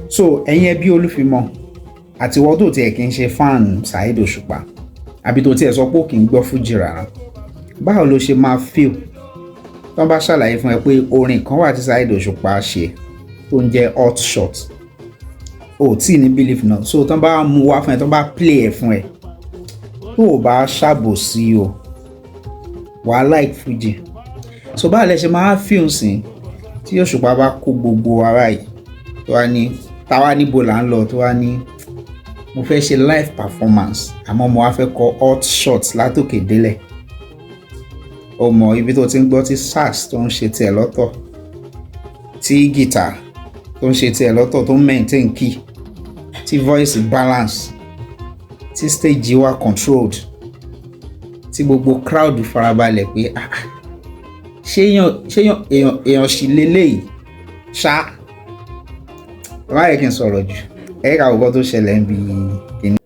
so ẹ̀yin ẹbí Olúfimọ àti ìwọ tó tiẹ̀ kí n ṣe fan Saheed Òṣùpá àbí tó tiẹ̀ sọ pé ó kì í gbọ́ fújì rárá, báwo ló ṣe máa feel tí wọ́n bá ṣàlàyé fún ẹ pé orin kan wà tí Saheed Òṣùpá ṣe tó ń jẹ́ hot shot, o tí ní belief náà, so tí wọ́n bá mú wá fún ẹ, tí wọ́n bá play ẹ fún ẹ, tó o bá ṣàbòsí o wàá like fújì. So báwo lẹ ṣe máa feel sí tí Òṣùpá bá kó gbogbo ara yìí tó wá ní táwa níbo là ń lọ, tó wá ní mo fẹ́ ṣe live performance àmọ́ mo wá fẹ́ kọ hot shot látòkè délẹ̀. O mọ ibi tó ti ń gbọ́ tí sax tó ń ṣe tiẹ̀ lọ́tọ̀, tí guitar tó ń ṣe tiẹ̀ lọ́tọ̀ tó ń maintain key, tí voice balance, tí stage wà controlled, tí gbogbo crowd farabalẹ̀ pé ṣé èèyàn sì lélẹ́yìí ṣá. Láyé kí n sọ̀rọ̀ jù ẹ̀ka òkọ́ tó ṣẹlẹ̀ ń bi kìíní.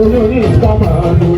olórí ìta máa lò.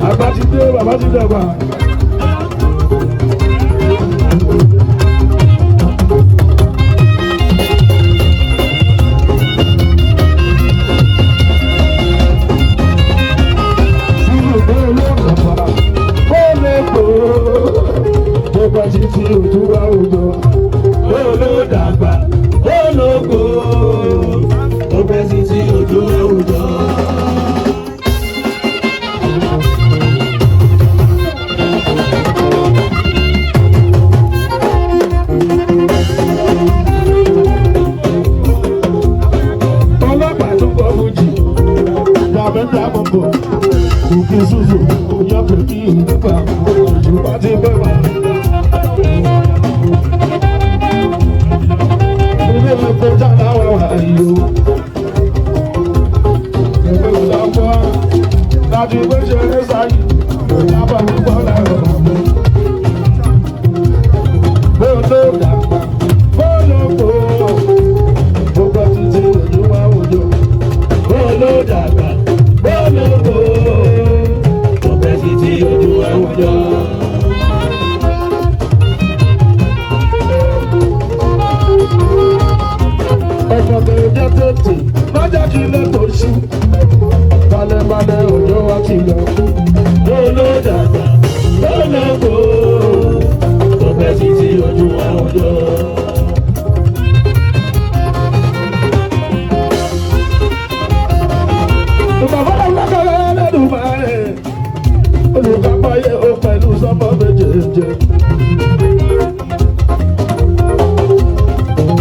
Àgbà ti dé, bàbá ti dàgbà. Títí ojú wa òjò, olódàgbà, ológo, ó bẹ́ títí ojú wa òjò. Ọlọ́pàá tó kọ́ fújì, dàbẹ́dà mọ̀kọ́, òkè ṣoṣo, yọ̀pẹ̀ kí ìdúpà, òṣùpá ti bẹ́ wà. Láti gbé ṣeré sáyé, lábà púpọ̀ lẹ́rọ̀. Bóòló dàgbà, bóòló kò, gbogbo títí ojú wa òjò. Bóòló dàgbà, bóòló kò, gbogbo títí ojú wa òjò. Ẹ̀fọ́ tó jẹ́ tètè, lọ́jà kí lè tó ṣú. Balẹ̀ òjò wa ti lọ. Olódàgbà, ológo, tó bẹ́ títí ojú wa òjò. Bàbá ọlọ́kọ̀ọ́lẹ́ lẹ́nu máa rẹ̀. Olùkápáyé ó pẹ̀lú sọ́mọ́ méjèèjì.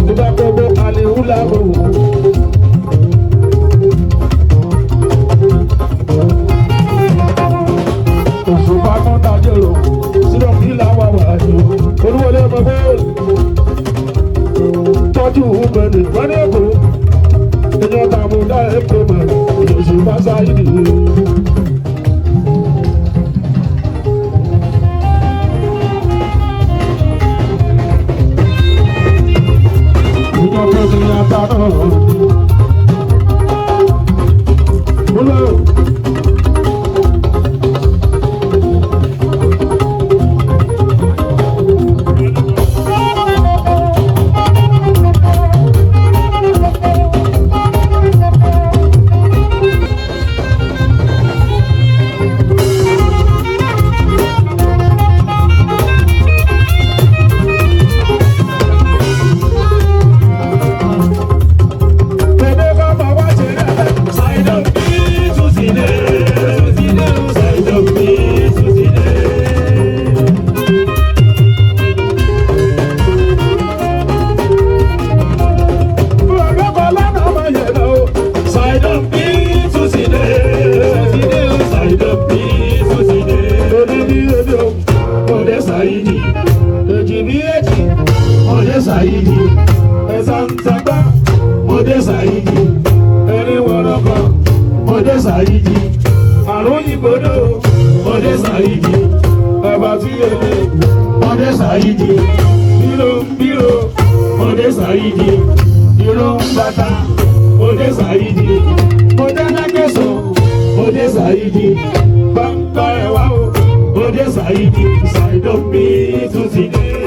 Nígbà gbogbo àlèhùn làwọn òun. Olúwọlé ọmọ bọ́ọ̀lù tọ́jú mẹ́rin wọ́n èkó ẹjọ́ tààmù dá ẹ̀kọ́ mọ̀ ìyọ̀sù fásá ìdí. Ìjọ pẹ̀lú ìyàtà náà múlò. Saidi, Ezantaba, Mode Saidi, Eriwaraba, Mode Saidi, Aroyibodo, Mode Saidi, Abatiyele, Mode Saidi, Biro, Mode Saidi, Bata, Mode Saidi, Mode Nakeso, Mode Saidi, Bamba Ewao, Mode Saidi, Side of me to see.